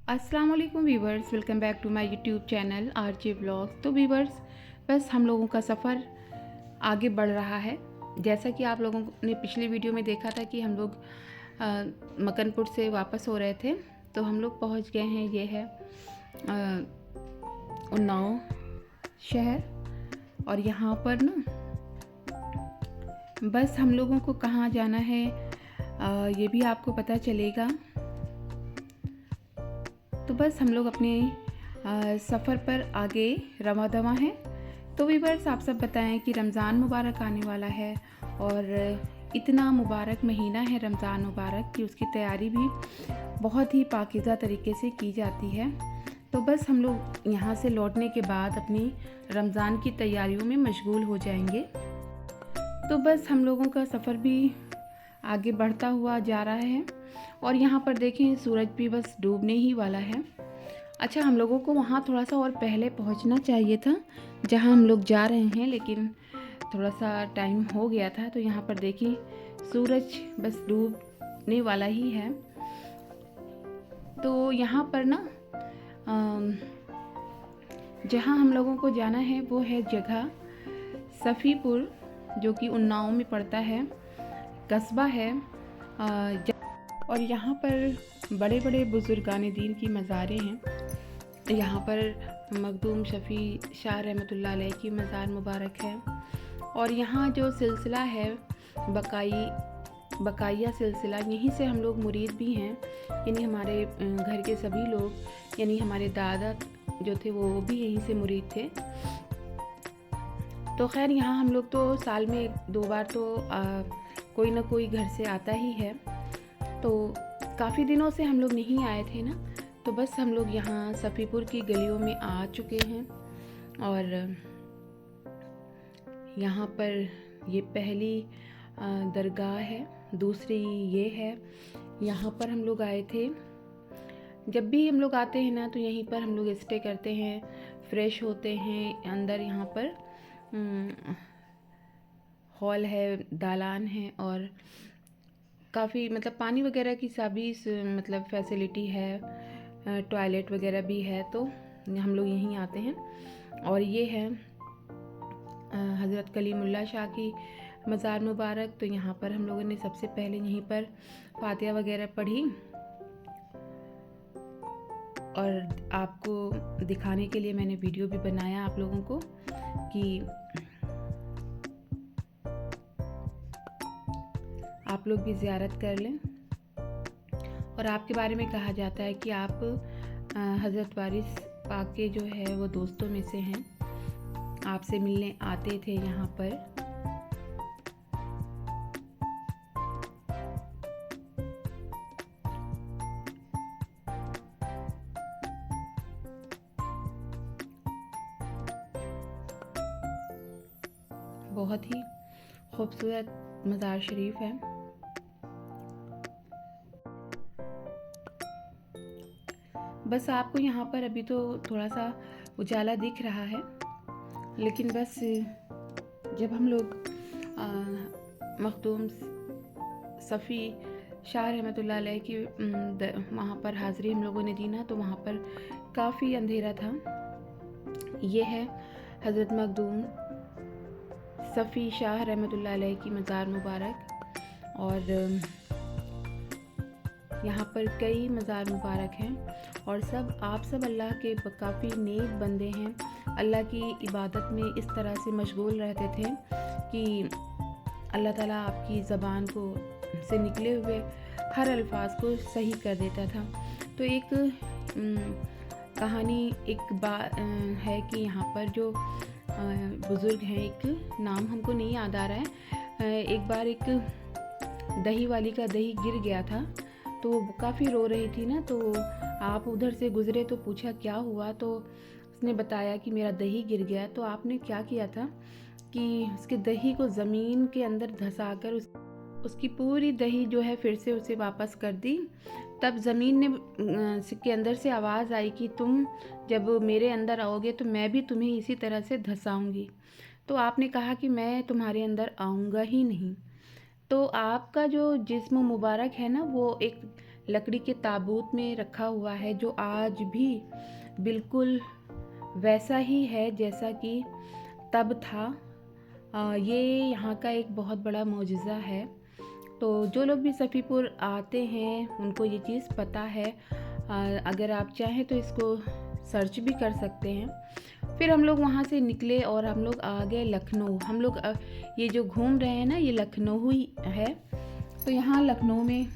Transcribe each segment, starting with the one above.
अस्सलाम वालेकुम viewers, welcome back to my YouTube channel RJ vlogs. तो वीवर्स, बस हम लोगों का सफ़र आगे बढ़ रहा है। जैसा कि आप लोगों ने पिछली वीडियो में देखा था कि हम लोग मकनपुर से वापस हो रहे थे, तो हम लोग पहुंच गए हैं। ये है उन्नाव शहर, और यहाँ पर ना बस हम लोगों को कहाँ जाना है ये भी आपको पता चलेगा। तो बस हम लोग अपने सफ़र पर आगे रवा दवा हैं। तो वीवर्स, आप सब बताएं कि रमज़ान मुबारक आने वाला है, और इतना मुबारक महीना है रमज़ान मुबारक कि उसकी तैयारी भी बहुत ही पाकीज़ा तरीके से की जाती है। तो बस हम लोग यहाँ से लौटने के बाद अपनी रमज़ान की तैयारियों में मशगूल हो जाएंगे। तो बस हम लोगों का सफ़र भी आगे बढ़ता हुआ जा रहा है, और यहाँ पर देखें सूरज भी बस डूबने ही वाला है। अच्छा, हम लोगों को वहाँ थोड़ा सा और पहले पहुँचना चाहिए था जहाँ हम लोग जा रहे हैं, लेकिन थोड़ा सा टाइम हो गया था। तो यहाँ पर देखिए सूरज बस डूबने वाला ही है। तो यहाँ पर ना जहाँ हम लोगों को जाना है वो है जगह सफ़ीपुर, जो कि उन्नाव में पड़ता है, कस्बा है। और यहाँ पर बड़े बड़े बुजुर्गान दीन की मज़ारें हैं। यहाँ पर मखदूम शफ़ी शाह रहमतुल्लाह अलैह की मज़ार मुबारक है। और यहाँ जो सिलसिला है बकाइया सिलसिला, यहीं से हम लोग मुरीद भी हैं, यानी हमारे घर के सभी लोग, यानी हमारे दादा जो थे वो भी यहीं से मुरीद थे। तो खैर यहाँ हम लोग तो साल में 2 बार तो कोई ना कोई घर से आता ही है। तो काफ़ी दिनों से हम लोग नहीं आए थे ना, तो बस हम लोग यहाँ सफ़ीपुर की गलियों में आ चुके हैं। और यहाँ पर ये पहली दरगाह है, दूसरी ये है। यहाँ पर हम लोग आए थे। जब भी हम लोग आते हैं ना तो यहीं पर हम लोग स्टे करते हैं, फ्रेश होते हैं। अंदर यहाँ पर हॉल है, दालान है, और काफ़ी मतलब पानी वगैरह की सभी मतलब फैसिलिटी है, टॉयलेट वगैरह भी है। तो हम लोग यहीं आते हैं। और ये है हज़रत कलीमुल्लाह शाह की मज़ार मुबारक। तो यहाँ पर हम लोगों ने सबसे पहले यहीं पर फातिहा वगैरह पढ़ी, और आपको दिखाने के लिए मैंने वीडियो भी बनाया आप लोगों को कि आप लोग भी ज़ियारत कर लें। और आपके बारे में कहा जाता है कि आप हज़रत वारिस पाक के जो है वो दोस्तों में से हैं, आपसे मिलने आते थे यहाँ पर। बहुत ही खूबसूरत मज़ार शरीफ है। बस आपको यहाँ पर अभी तो थोड़ा सा उजाला दिख रहा है, लेकिन बस जब हम लोग मखदूम सफ़ी शाह रहमतुल्लाह अलैह की वहाँ पर हाज़िरी हम लोगों ने दी ना, तो वहाँ पर काफ़ी अंधेरा था। ये है हज़रत मखदूम सफ़ी शाह रहमतुल्लाह अलैह की मज़ार मुबारक। और यहाँ पर कई मज़ार मुबारक हैं, और सब आप सब अल्लाह के काफ़ी नेक बंदे हैं। अल्लाह की इबादत में इस तरह से मशगूल रहते थे कि अल्लाह ताला आपकी ज़बान को से निकले हुए हर अल्फाज को सही कर देता था। तो एक कहानी एक बात है कि यहाँ पर जो बुज़ुर्ग हैं, एक नाम हमको नहीं याद आ रहा है, एक बार एक दही वाली का दही गिर गया था, तो काफ़ी रो रही थी ना। तो आप उधर से गुज़रे तो पूछा क्या हुआ, तो उसने बताया कि मेरा दही गिर गया। तो आपने क्या किया था कि उसके दही को ज़मीन के अंदर धंसाकर उसकी पूरी दही जो है फिर से उसे वापस कर दी। तब ज़मीन ने के अंदर से आवाज़ आई कि तुम जब मेरे अंदर आओगे तो मैं भी तुम्हें इसी तरह से धंसाऊँगी। तो आपने कहा कि मैं तुम्हारे अंदर आऊँगा ही नहीं। तो आपका जो जिस्म मुबारक है ना, वो एक लकड़ी के ताबूत में रखा हुआ है, जो आज भी बिल्कुल वैसा ही है जैसा कि तब था। ये यहाँ का एक बहुत बड़ा मोजज़ा है। तो जो लोग भी सफ़ीपुर आते हैं उनको ये चीज़ पता है। अगर आप चाहें तो इसको सर्च भी कर सकते हैं। फिर हम लोग वहाँ से निकले और हम लोग आ गए लखनऊ। हम लोग ये जो घूम रहे हैं ना, ये लखनऊ ही है। तो यहाँ लखनऊ में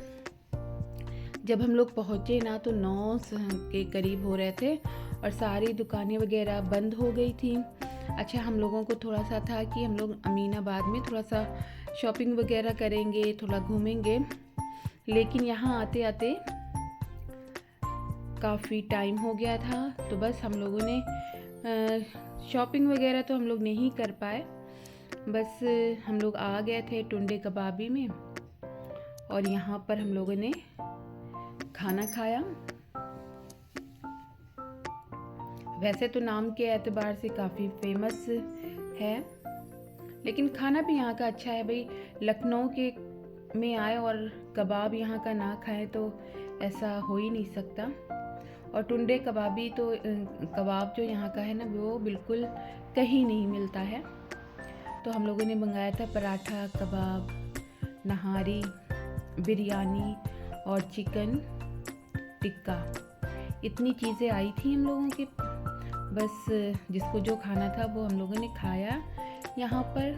जब हम लोग पहुँचे ना, तो 9 के करीब हो रहे थे और सारी दुकानें वगैरह बंद हो गई थी। अच्छा, हम लोगों को थोड़ा सा था कि हम लोग अमीनाबाद में थोड़ा सा शॉपिंग वगैरह करेंगे, थोड़ा घूमेंगे, लेकिन यहाँ आते आते काफ़ी टाइम हो गया था। तो बस हम लोगों ने शॉपिंग वगैरह तो हम लोग नहीं कर पाए। बस हम लोग आ गए थे टुंडे कबाबी में और यहाँ पर हम लोगों ने खाना खाया। वैसे तो नाम के एतबार से काफ़ी फेमस है, लेकिन खाना भी यहाँ का अच्छा है। भाई, लखनऊ के में आए और कबाब यहाँ का ना खाएं तो ऐसा हो ही नहीं सकता। और टुंडे कबाबी तो कबाब जो यहाँ का है ना, वो बिल्कुल कहीं नहीं मिलता है। तो हम लोगों ने मंगाया था पराठा, कबाब, नहारी, बिरयानी और चिकन टिक्का। इतनी चीज़ें आई थी हम लोगों के। बस जिसको जो खाना था वो हम लोगों ने खाया यहाँ पर,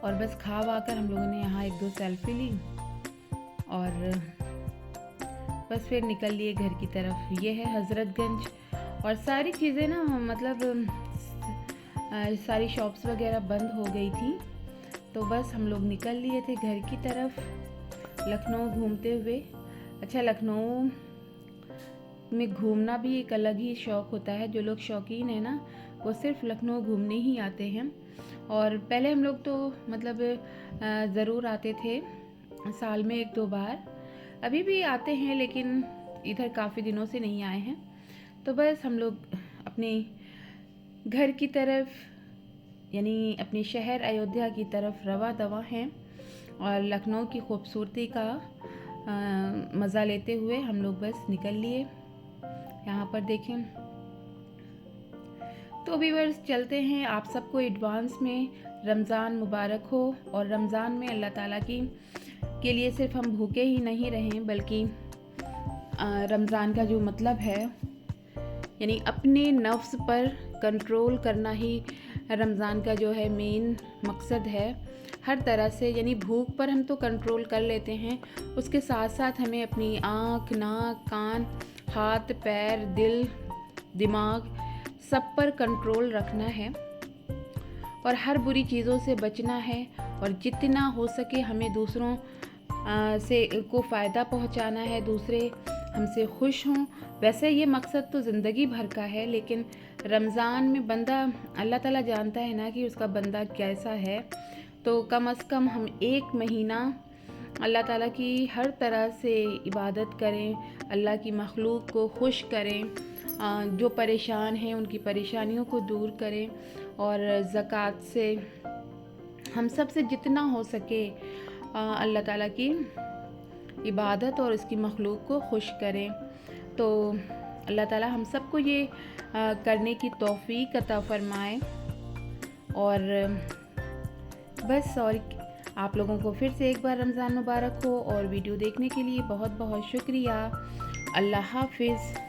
और बस खा वा कर हम लोगों ने यहाँ 1-2 सेल्फी ली और बस फिर निकल लिए घर की तरफ। ये है हज़रतगंज। और सारी चीज़ें ना, मतलब सारी शॉप्स वगैरह बंद हो गई थी। तो बस हम लोग निकल लिए थे घर की तरफ, लखनऊ घूमते हुए। अच्छा, लखनऊ में घूमना भी एक अलग ही शौक़ होता है। जो लोग शौकीन हैं ना, वो सिर्फ लखनऊ घूमने ही आते हैं। और पहले हम लोग तो मतलब ज़रूर आते थे, साल में 1-2 बार। अभी भी आते हैं, लेकिन इधर काफ़ी दिनों से नहीं आए हैं। तो बस हम लोग अपने घर की तरफ, यानी अपने शहर अयोध्या की तरफ रवा दवा हैं और लखनऊ की खूबसूरती का मज़ा लेते हुए हम लोग बस निकल लिए। यहाँ पर देखें। तो व्यूअर्स, चलते हैं। आप सबको एडवांस में रमज़ान मुबारक हो। और रमज़ान में अल्लाह ताला के लिए सिर्फ हम भूखे ही नहीं रहें, बल्कि रमज़ान का जो मतलब है, यानी अपने नफ्स पर कंट्रोल करना ही रमज़ान का जो है मेन मकसद है। हर तरह से, यानी भूख पर हम तो कंट्रोल कर लेते हैं, उसके साथ साथ हमें अपनी आँख, नाक, कान, हाथ, पैर, दिल, दिमाग सब पर कंट्रोल रखना है और हर बुरी चीज़ों से बचना है। और जितना हो सके हमें दूसरों से को फ़ायदा पहुंचाना है, दूसरे हमसे खुश हों। वैसे ये मकसद तो ज़िंदगी भर का है, लेकिन रमज़ान में बंदा, अल्लाह ताला जानता है ना कि उसका बंदा कैसा है। तो कम से कम हम 1 महीना अल्लाह ताला की हर तरह से इबादत करें, अल्लाह की मखलूक को खुश करें, जो परेशान हैं उनकी परेशानियों को दूर करें और ज़कात से हम सब से जितना हो सके अल्लाह ताला की इबादत और उसकी मखलूक को खुश करें। तो अल्लाह ताला हम सबको ये करने की तौफीक अता फरमाए। और बस, और आप लोगों को फिर से एक बार रमज़ान मुबारक हो। और वीडियो देखने के लिए बहुत बहुत शुक्रिया। अल्लाह हाफ़िज़।